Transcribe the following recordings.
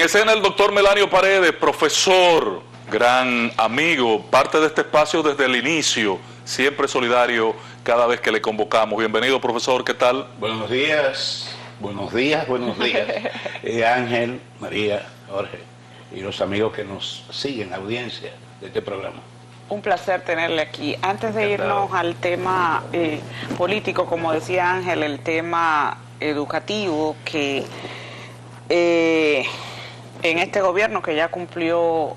escena el doctor Melanio Paredes, profesor, gran amigo, parte de este espacio desde el inicio, siempre solidario cada vez que le convocamos. Bienvenido, profesor, ¿qué tal? Buenos días, buenos días, buenos días. Ángel, María, Jorge y los amigos que nos siguen, la audiencia de este programa. Un placer tenerle aquí. Antes de irnos al tema político, como decía Ángel, el tema educativo que en este gobierno que ya cumplió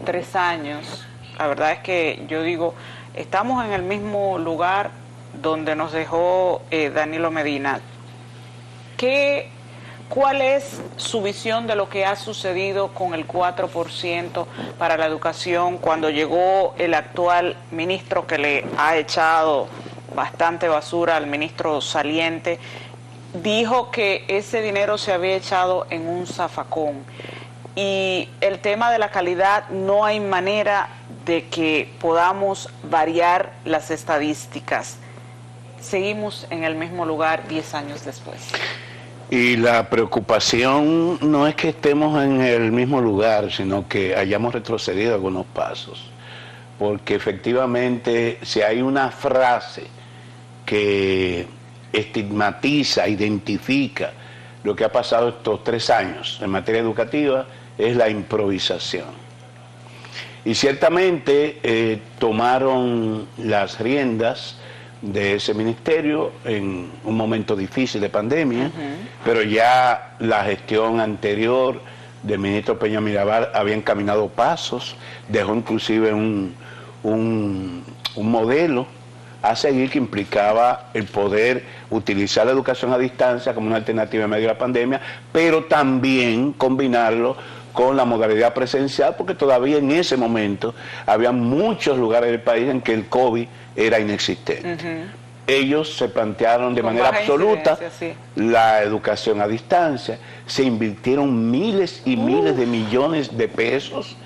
3 años, la verdad es que yo digo, estamos en el mismo lugar donde nos dejó Danilo Medina. ¿Cuál es su visión de lo que ha sucedido con el 4% para la educación cuando llegó el actual ministro que le ha echado bastante basura al ministro saliente? Dijo que ese dinero se había echado en un zafacón. Y el tema de la calidad, no hay manera de que podamos variar las estadísticas. Seguimos en el mismo lugar 10 años después. Y la preocupación no es que estemos en el mismo lugar, sino que hayamos retrocedido algunos pasos. Porque efectivamente, si hay una frase que estigmatiza, identifica lo que ha pasado estos 3 años en materia educativa, es la improvisación. Y ciertamente tomaron las riendas de ese ministerio en un momento difícil de pandemia, pero ya la gestión anterior del ministro Peña Mirabal había encaminado pasos, dejó inclusive un modelo a seguir que implicaba el poder utilizar la educación a distancia como una alternativa en medio de la pandemia, pero también combinarlo con la modalidad presencial, porque todavía en ese momento había muchos lugares del país en que el COVID era inexistente. Ellos se plantearon de manera absoluta la educación a distancia, se invirtieron miles y miles de millones de pesos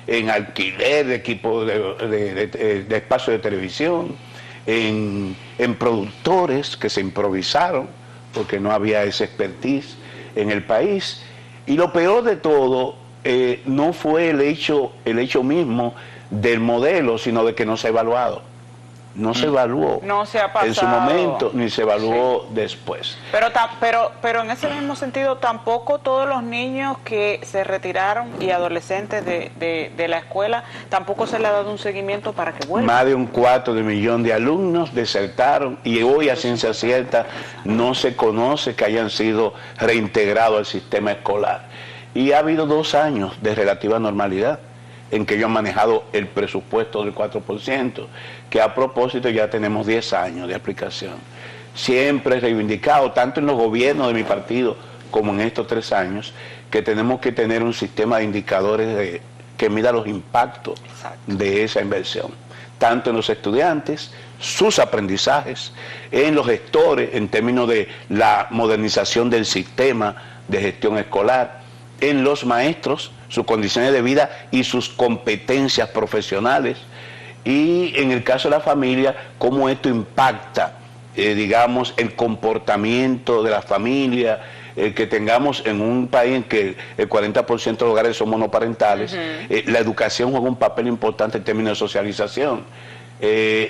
en alquiler de equipos de espacio de televisión, en productores que se improvisaron, porque no había esa expertise en el país. Y lo peor de todo no fue el hecho mismo del modelo, sino de que no se ha evaluado. No se evaluó no se ha pasado en su momento, ni se evaluó después. Pero en ese mismo sentido, tampoco todos los niños que se retiraron y adolescentes de la escuela, tampoco se le ha dado un seguimiento para que vuelvan. Más de 250.000 de alumnos desertaron y hoy a ciencia cierta no se conoce que hayan sido reintegrados al sistema escolar. Y ha habido 2 años de relativa normalidad en que ellos han manejado el presupuesto del 4%, que a propósito ya tenemos 10 años de aplicación. Siempre he reivindicado, tanto en los gobiernos de mi partido como en estos 3 años, que tenemos que tener un sistema de indicadores que mida los impactos de esa inversión, tanto en los estudiantes, sus aprendizajes, en los gestores, en términos de la modernización del sistema de gestión escolar, en los maestros, sus condiciones de vida y sus competencias profesionales, y en el caso de la familia, cómo esto impacta, digamos, el comportamiento de la familia, que tengamos en un país en que el 40% de los hogares son monoparentales. La educación juega un papel importante en términos de socialización.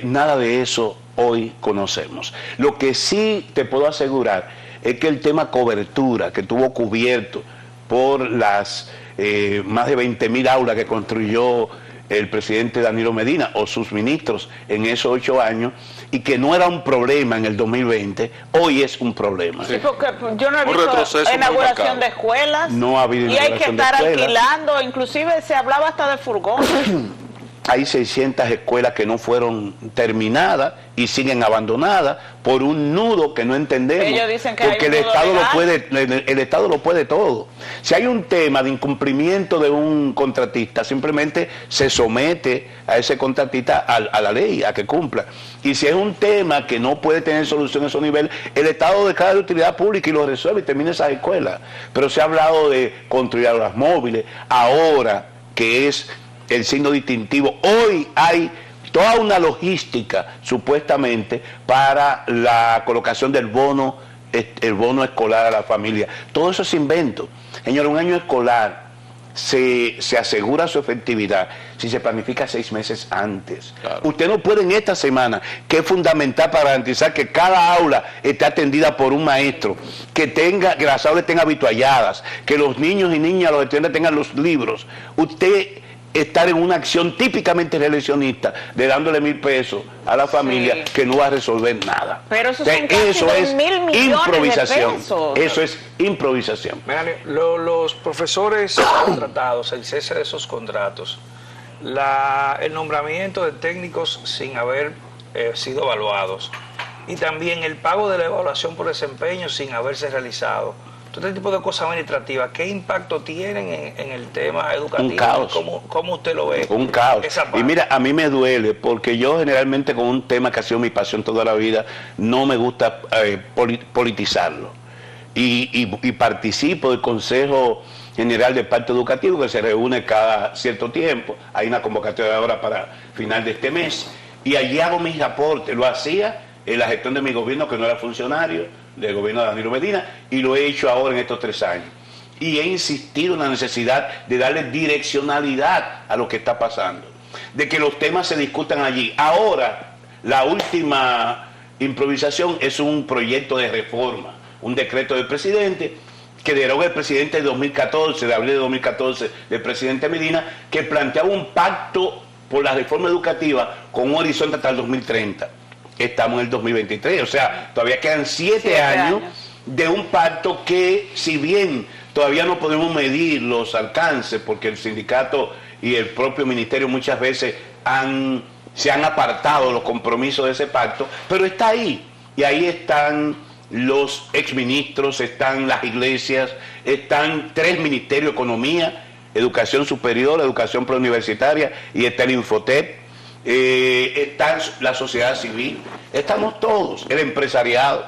Nada de eso hoy conocemos. Lo que sí te puedo asegurar es que el tema cobertura, que tuvo cubierto por las más de 20.000 aulas que construyó el presidente Danilo Medina o sus ministros en esos 8 años, y que no era un problema en el 2020, hoy es un problema. Sí, porque yo no he visto inauguración de escuelas, no ha habido inauguración, y hay que estar alquilando, inclusive se hablaba hasta de furgones. Hay 600 escuelas que no fueron terminadas y siguen abandonadas por un nudo que no entendemos. Ellos dicen que porque hay un el Estado lo puede todo. Si hay un tema de incumplimiento de un contratista, simplemente se somete a ese contratista a la ley, a que cumpla. Y si es un tema que no puede tener solución a ese nivel, el Estado declara de utilidad pública y lo resuelve y termina esas escuelas. Pero se ha hablado de construir aulas móviles, ahora que es el signo distintivo. Hoy hay toda una logística, supuestamente, para la colocación del bono, el bono escolar a la familia. Todo eso es invento. Señor, un año escolar se asegura su efectividad si se planifica 6 meses antes. Claro. Usted no puede en esta semana, que es fundamental para garantizar que cada aula esté atendida por un maestro, que las aulas estén habitualladas, que los niños y niñas, los estudiantes tengan los libros. Usted estar en una acción típicamente reeleccionista de dándole 1.000 pesos a la familia, sí, que no va a resolver nada. Pero eso son casi 2.000 millones improvisación. de pesos. Eso es improvisación. Melanie, los profesores contratados, el cese de esos contratos, el nombramiento de técnicos sin haber sido evaluados y también el pago de la evaluación por desempeño sin haberse realizado. Todo este tipo de cosas administrativas, ¿qué impacto tienen en el tema educativo? Un caos. ¿Cómo usted lo ve? Un caos. Esa parte. Y mira, a mí me duele porque yo generalmente con un tema que ha sido mi pasión toda la vida, no me gusta politizarlo. Y participo del Consejo General del Pacto Educativo, que se reúne cada cierto tiempo. Hay una convocatoria ahora para final de este mes. Y allí hago mis aportes. Lo hacía en la gestión de mi gobierno, que no era funcionario, del gobierno de Danilo Medina, y lo he hecho ahora en estos 3 años. Y he insistido en la necesidad de darle direccionalidad a lo que está pasando, de que los temas se discutan allí. Ahora, la última improvisación es un proyecto de reforma, un decreto del presidente que deroga el presidente de 2014, de abril de 2014, del presidente Medina, que planteaba un pacto por la reforma educativa con un horizonte hasta el 2030. Estamos en el 2023, o sea, todavía quedan 7 años de un pacto que, si bien todavía no podemos medir los alcances, porque el sindicato y el propio ministerio muchas veces se han apartado de los compromisos de ese pacto, pero está ahí, y ahí están los exministros, están las iglesias, están 3 ministerios: Economía, Educación Superior, Educación Preuniversitaria, y está el Infotep. Está la sociedad civil, estamos todos, el empresariado.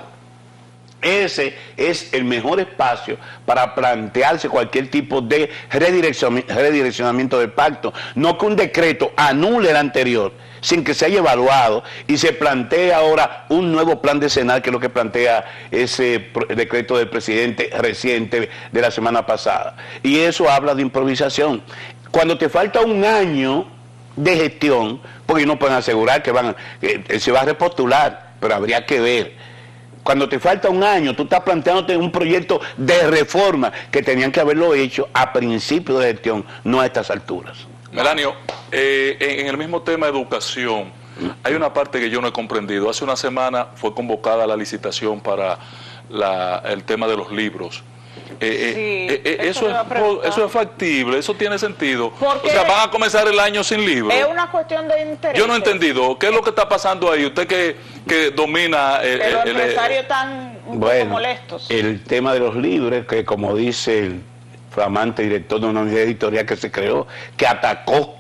Ese es el mejor espacio para plantearse cualquier tipo de redireccionamiento del pacto, no que un decreto anule el anterior sin que se haya evaluado y se plantee ahora un nuevo plan decenal, que es lo que plantea ese decreto del presidente reciente de la semana pasada. Y eso habla de improvisación. Cuando te falta un año de gestión, porque no pueden asegurar que se va a repostular, pero habría que ver. Cuando te falta un año, tú estás planteándote un proyecto de reforma que tenían que haberlo hecho a principio de gestión, no a estas alturas. Melanio, en el mismo tema de educación, hay una parte que yo no he comprendido. Hace una semana fue convocada la licitación para el tema de los libros. Eso es factible, eso tiene sentido. Porque o sea, van a comenzar el año sin libros. Es una cuestión de interés. Yo no he entendido. ¿Qué es lo que está pasando ahí? Usted que domina los empresarios están un poco molestos. El tema de los libros, que como dice el flamante director de una unidad editorial que se creó, que atacó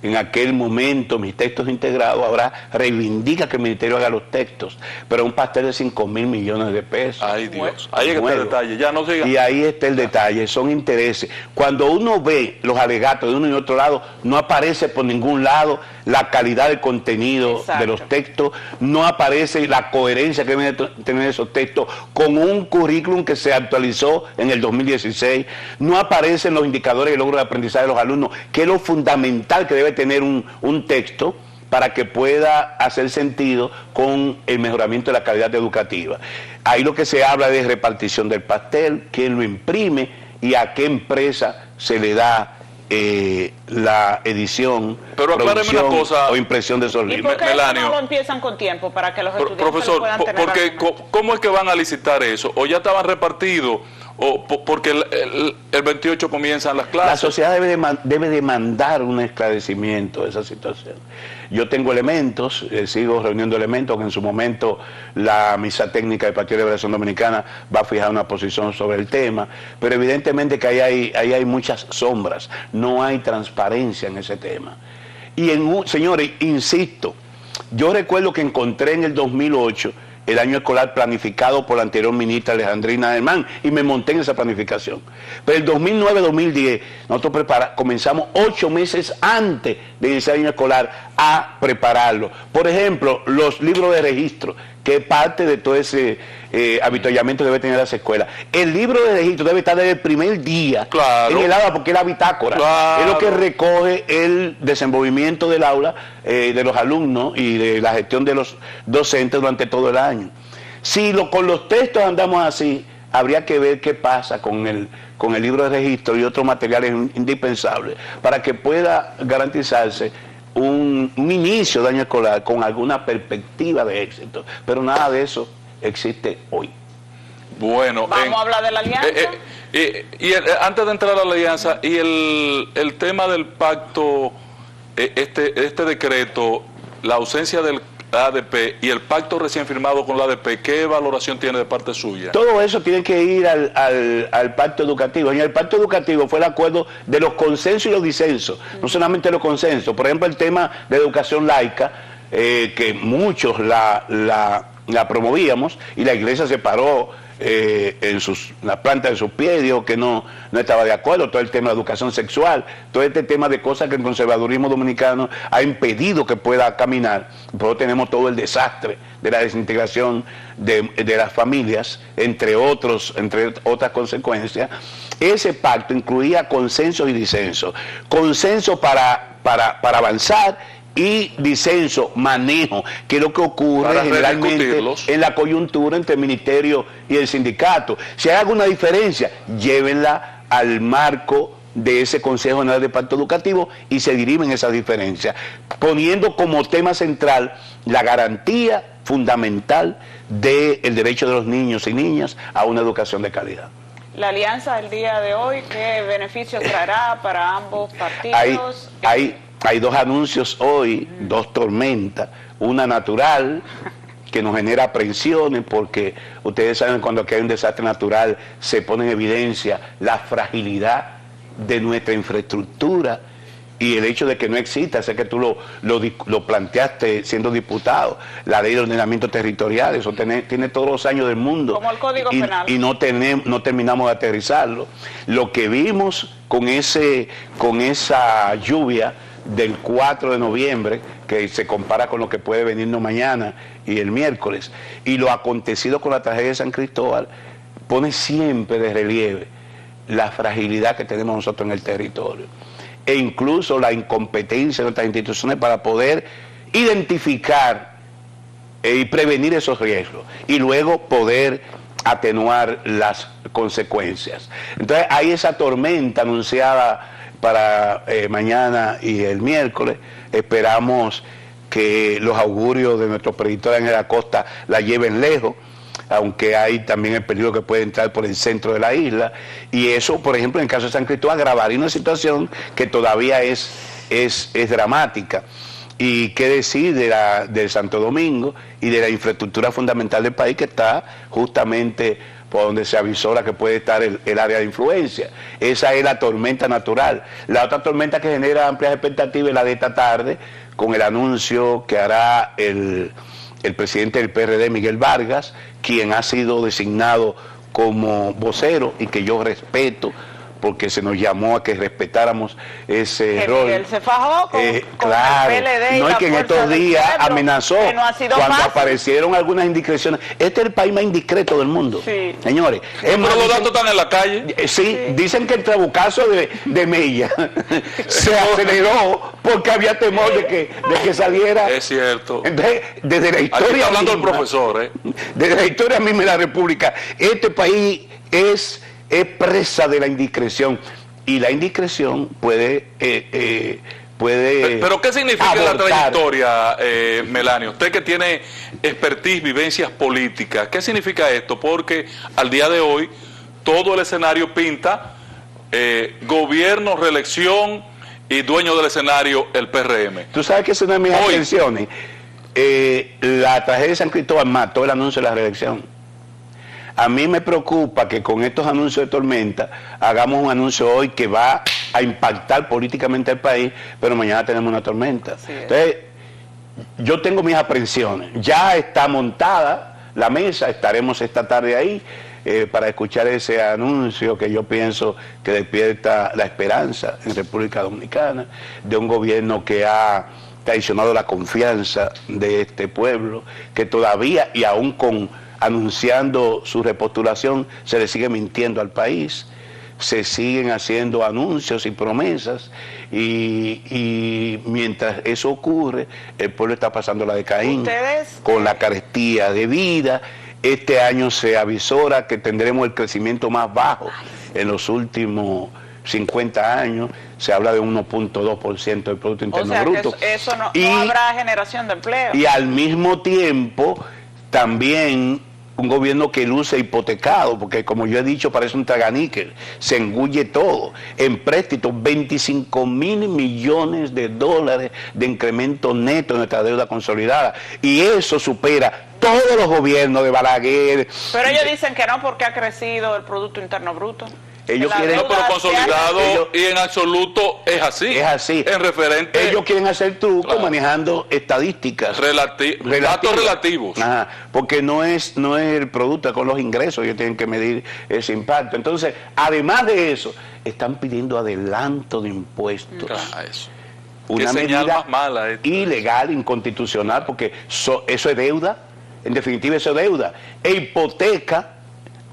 en aquel momento mis textos integrados, ahora reivindica que el ministerio haga los textos, pero un pastel de 5.000 millones de pesos. Ay, Dios, ahí está el detalle, ya no siga. Y ahí está el detalle, son intereses. Cuando uno ve los alegatos de uno y otro lado, no aparece por ningún lado la calidad del contenido de los textos, no aparece la coherencia que deben tener esos textos con un currículum que se actualizó en el 2016, no aparecen los indicadores de logro de aprendizaje de los alumnos, que es lo fundamental que debe tener un texto para que pueda hacer sentido con el mejoramiento de la calidad educativa. Ahí lo que se habla de repartición del pastel, quién lo imprime y a qué empresa se le da la edición, pero producción una cosa, o impresión de esos libros. libros. ¿Y por qué Melanio, no lo empiezan con tiempo para que los estudiantes profesor, puedan tener porque ¿cómo es que van a licitar eso? ¿O ya estaban repartidos? ¿O porque el 28 comienzan las clases? La sociedad debe demandar un esclarecimiento de esa situación. Yo tengo elementos, sigo reuniendo elementos, que en su momento la misa técnica del Partido de Liberación Dominicana va a fijar una posición sobre el tema, pero evidentemente que ahí hay muchas sombras, no hay transparencia en ese tema. Y señores, insisto, yo recuerdo que encontré en el 2008 el año escolar planificado por la anterior ministra Alejandrina Germán, y me monté en esa planificación. Pero el 2009-2010, nosotros comenzamos 8 meses antes de iniciar el año escolar a prepararlo. Por ejemplo, los libros de registro que es parte de todo ese avituallamiento que debe tener las escuelas. El libro de registro debe estar desde el primer día Claro. en el aula, porque es la bitácora. Claro. Es lo que recoge el desenvolvimiento del aula, de los alumnos y de la gestión de los docentes durante todo el año. Si con los textos andamos así, habría que ver qué pasa con el libro de registro y otros materiales indispensables para que pueda garantizarse un inicio de año escolar con alguna perspectiva de éxito. Pero nada de eso existe hoy. Bueno, Vamos a hablar de la alianza. Antes de entrar a la alianza, y el tema del pacto, este decreto, la ausencia del ADP y el pacto recién firmado con la ADP, ¿qué valoración tiene de parte suya? Todo eso tiene que ir al pacto educativo. En el pacto educativo fue el acuerdo de los consensos y los disensos, no solamente los consensos. Por ejemplo, el tema de educación laica, que muchos la promovíamos y la iglesia se paró en la planta de sus pies, dijo que no estaba de acuerdo. Todo el tema de educación sexual, todo este tema de cosas que el conservadurismo dominicano ha impedido que pueda caminar. Por eso tenemos todo el desastre de la desintegración de las familias, entre otras consecuencias. Ese pacto incluía consensos y disensos. Consenso para avanzar y disenso, manejo, que es lo que ocurre generalmente en la coyuntura entre el ministerio y el sindicato. Si hay alguna diferencia, llévenla al marco de ese Consejo General de Pacto Educativo y se dirimen esas diferencias, poniendo como tema central la garantía fundamental del derecho de los niños y niñas a una educación de calidad. La alianza del día de hoy, ¿qué beneficios traerá para ambos partidos? Hay dos anuncios hoy, dos tormentas, una natural que nos genera aprensiones porque ustedes saben cuando aquí hay un desastre natural se pone en evidencia la fragilidad de nuestra infraestructura y el hecho de que no exista, sé que tú lo planteaste siendo diputado, la ley de ordenamiento territorial, eso tiene todos los años del mundo. Como el Código Penal. Y no terminamos de aterrizarlo. Lo que vimos con esa lluvia del 4 de noviembre, que se compara con lo que puede venirnos mañana y el miércoles, y lo acontecido con la tragedia de San Cristóbal, pone siempre de relieve la fragilidad que tenemos nosotros en el territorio, e incluso la incompetencia de nuestras instituciones para poder identificar y prevenir esos riesgos, y luego poder atenuar las consecuencias. Entonces hay esa tormenta anunciada para mañana y el miércoles. Esperamos que los augurios de nuestro predictor Ángel Acosta la lleven lejos, aunque hay también el peligro que puede entrar por el centro de la isla, y eso, por ejemplo, en el caso de San Cristóbal, agravaría una situación que todavía es dramática. Y qué decir del Santo Domingo y de la infraestructura fundamental del país, que está justamente por donde se avisora que puede estar el área de influencia. Esa es la tormenta natural. La otra tormenta que genera amplias expectativas es la de esta tarde, con el anuncio que hará el presidente del PRD, Miguel Vargas, quien ha sido designado como vocero y que yo respeto, porque se nos llamó a que respetáramos ese rol. Miguel se fajó con claro, el PLD y no, es la que en Fuerza estos del días Pueblo, amenazó que no ha sido cuando fácil. aparecieron algunas indiscreciones. Este es el país más indiscreto del mundo, Sí. señores. Es más, Pero los dicen, datos están en la calle. sí, dicen que el trabucazo de Mella se aceleró porque había temor de que saliera. Es cierto. Entonces, desde la Aquí historia está hablando el misma, profesor, desde la historia misma de la República, este país es presa de la indiscreción. Y la indiscreción puede Pero ¿qué significa abortar. la trayectoria, Melanio? Usted que tiene expertise, vivencias políticas, ¿qué significa esto? Porque al día de hoy todo el escenario pinta gobierno, reelección y dueño del escenario el PRM. Tú sabes que es una de mis intenciones. La tragedia de San Cristóbal mató el anuncio de la reelección. A mí me preocupa que con estos anuncios de tormenta hagamos un anuncio hoy que va a impactar políticamente al país, pero mañana tenemos una tormenta. Entonces, yo tengo mis aprensiones. Ya está montada la mesa, estaremos esta tarde ahí para escuchar ese anuncio que yo pienso que despierta la esperanza en República Dominicana de un gobierno que ha traicionado la confianza de este pueblo, que todavía, y aún anunciando su repostulación, se le sigue mintiendo al país, se siguen haciendo anuncios y promesas, y mientras eso ocurre, el pueblo está pasando la de Caín, con la carestía de vida. Este año se avisora que tendremos el crecimiento más bajo en los últimos 50 años, se habla de 1.2% del Producto Interno Bruto. Que eso no habrá generación de empleo. Y al mismo tiempo, también un gobierno que luce hipotecado, porque como yo he dicho, parece un traganíquel, se engulle todo. En préstitos, 25.000 millones de dólares de incremento neto en nuestra deuda consolidada. Y eso supera todos los gobiernos de Balaguer. Pero ellos dicen que no, porque ha crecido el Producto Interno Bruto. Ellos quieren, no, pero consolidado y en absoluto es así. Es así. En referente. Ellos quieren hacer trucos, claro, manejando estadísticas. Datos relativos. Ajá, porque no es el producto, con los ingresos ellos tienen que medir ese impacto. Entonces, además de eso, están pidiendo adelanto de impuestos. Eso. Una medida más mala ilegal, inconstitucional, porque eso es deuda. En definitiva, eso es deuda. E hipoteca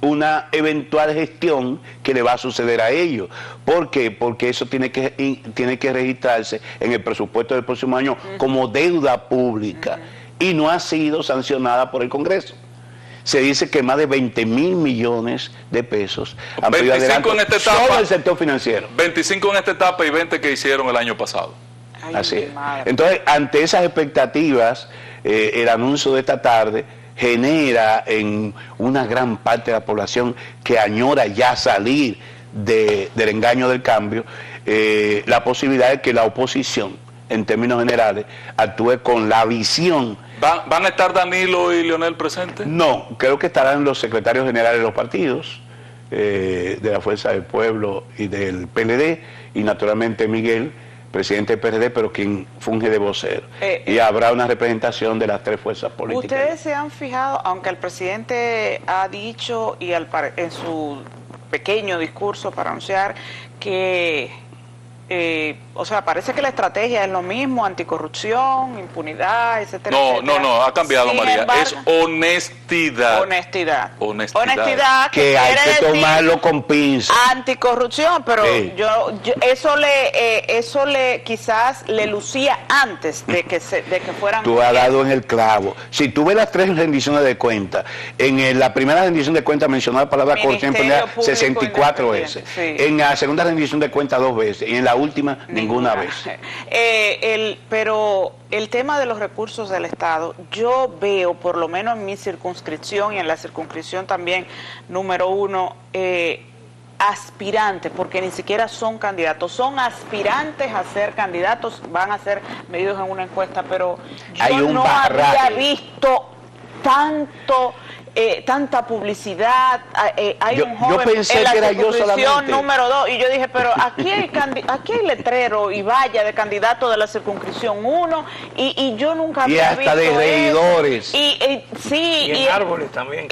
una eventual gestión que le va a suceder a ellos. ¿Por qué? Porque eso tiene que registrarse en el presupuesto del próximo año como deuda pública y no ha sido sancionada por el Congreso. Se dice que más de 20.000 millones de pesos han pedido adelanto en esta etapa, solo el sector financiero. 25 en esta etapa y 20 que hicieron el año pasado. Ay, así es. Entonces, ante esas expectativas, el anuncio de esta tarde genera en una gran parte de la población que añora ya salir del engaño del cambio, la posibilidad de que la oposición, en términos generales, actúe con la visión. ¿Van a estar Danilo y Leonel presentes? No, creo que estarán los secretarios generales de los partidos, de la Fuerza del Pueblo y del PLD, y naturalmente Miguel, presidente del PRD, pero quien funge de vocero. Y habrá una representación de las tres fuerzas políticas. Ustedes se han fijado, aunque el presidente ha dicho y en su pequeño discurso para anunciar que, o sea, parece que la estrategia es lo mismo, anticorrupción, impunidad, etcétera, etcétera. No, ha cambiado, Sin María. embargo, es honestidad. Honestidad que hay que tomarlo con pinzas. Anticorrupción, pero eso le quizás le lucía antes de que fueran. Tú has dado en el clavo. Si tú ves las tres rendiciones de cuentas, en la primera rendición de cuentas mencionada la palabra corrupción 64 veces, sí. En la segunda rendición de cuentas 2 veces, y en la última ninguna vez. Pero el tema de los recursos del Estado, yo veo, por lo menos en mi circunscripción y en la circunscripción también número 1, aspirantes, porque ni siquiera son candidatos, son aspirantes a ser candidatos, van a ser medidos en una encuesta, pero yo no había visto tanta publicidad. Hay un joven en la circunscripción número 2 y yo dije, pero aquí hay letrero y valla de candidato de la circunscripción 1 y yo nunca había visto. Y hasta de regidores. Sí, y en árboles también.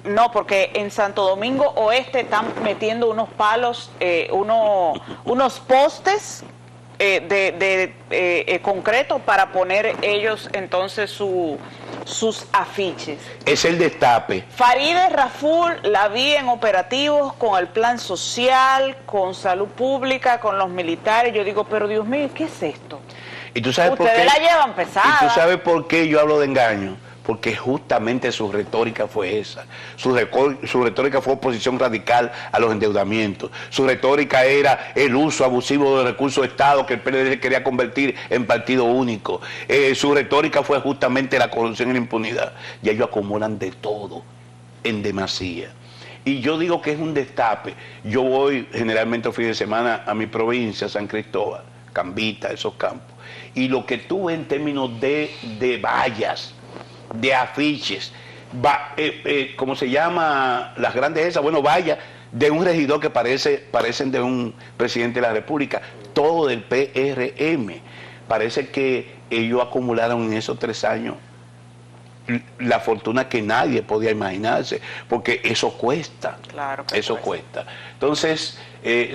No, porque en Santo Domingo Oeste están metiendo unos palos, unos postes de concreto para poner ellos entonces sus afiches. Es el destape. Farideh Raful la vi en operativos con el plan social, con salud pública, con los militares. Yo digo, pero Dios mío, ¿qué es esto? ¿Y tú sabes Ustedes por qué? La llevan pesada. ¿Y tú sabes por qué yo hablo de engaño? Porque justamente su retórica fue esa. Su retórica fue oposición radical a los endeudamientos. Su retórica era el uso abusivo de recursos de Estado que el PLD quería convertir en partido único. Su retórica fue justamente la corrupción y la impunidad. Y ellos acumulan de todo, en demasía. Y yo digo que es un destape. Yo voy generalmente el fin de semana a mi provincia, San Cristóbal, Cambita, esos campos. Y lo que tuve en términos de vallas, de afiches, ¿cómo se llama? Las grandes esas, bueno, vaya, de un regidor que parecen de un presidente de la República, todo del PRM. Parece que ellos acumularon en esos 3 años la fortuna que nadie podía imaginarse, porque eso cuesta. Claro que eso cuesta. Entonces,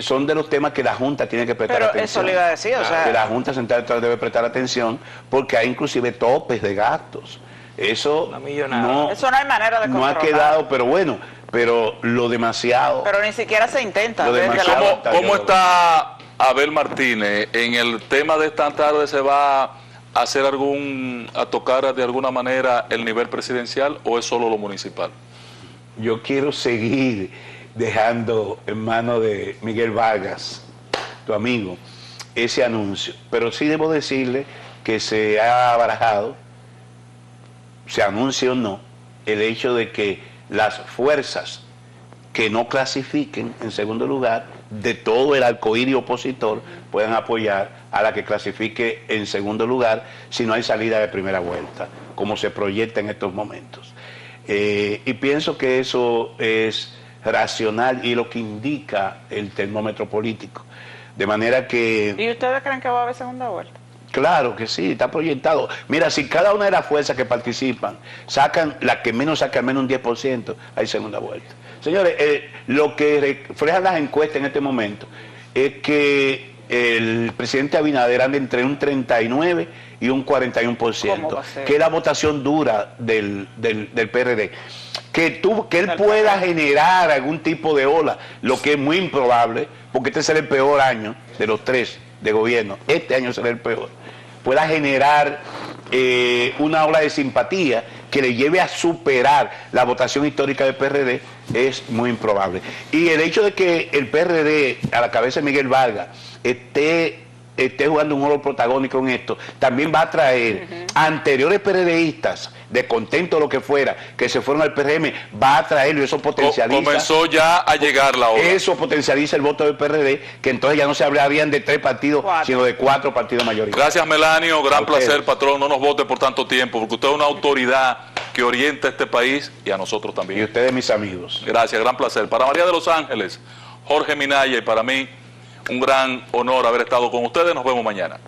son de los temas que la Junta tiene que prestar atención. Pero eso le iba a decir, o sea, que la Junta Central Electoral debe prestar atención, porque hay inclusive topes de gastos. Eso eso no hay manera de no controlar. ha quedado, pero bueno, pero lo demasiado. Pero ni siquiera se intenta. Lo demasiado. ¿Cómo está Abel Martínez? ¿En el tema de esta tarde se va a hacer a tocar de alguna manera el nivel presidencial o es solo lo municipal? Yo quiero seguir dejando en manos de Miguel Vargas, tu amigo, ese anuncio. Pero sí debo decirle que se ha barajado, se anuncia o no, el hecho de que las fuerzas que no clasifiquen en segundo lugar de todo el arcoíris opositor puedan apoyar a la que clasifique en segundo lugar si no hay salida de primera vuelta, como se proyecta en estos momentos. Y pienso que eso es racional y lo que indica el termómetro político. De manera que... ¿Y ustedes creen que va a haber segunda vuelta? Claro que sí, está proyectado. Mira, si cada una de las fuerzas que participan sacan, la que menos saca al menos un 10%, hay segunda vuelta. Señores, lo que reflejan las encuestas en este momento es que el presidente Abinader anda entre un 39 y un 41%, que es la votación dura del PRD. Que él pueda generar algún tipo de ola, lo que es muy improbable, porque este será el peor año de los 3 de gobierno, este año será el peor, pueda generar una ola de simpatía que le lleve a superar la votación histórica del PRD, es muy improbable. Y el hecho de que el PRD, a la cabeza de Miguel Vargas, esté jugando un rol protagónico en esto, también va a traer a anteriores PRDistas, de contento o lo que fuera, que se fueron al PRM, va a traerlo y eso potencializa. Comenzó ya a llegar la hora. Eso potencializa el voto del PRD, que entonces ya no se hablarían de 3 partidos, sino de 4 partidos mayoritarios. Gracias, Melanio, gran placer, patrón, no nos vote por tanto tiempo, porque usted es una autoridad que orienta a este país y a nosotros también. Y ustedes, mis amigos. Gracias, gran placer. Para María de los Ángeles, Jorge Minaya y para mí, un gran honor haber estado con ustedes. Nos vemos mañana.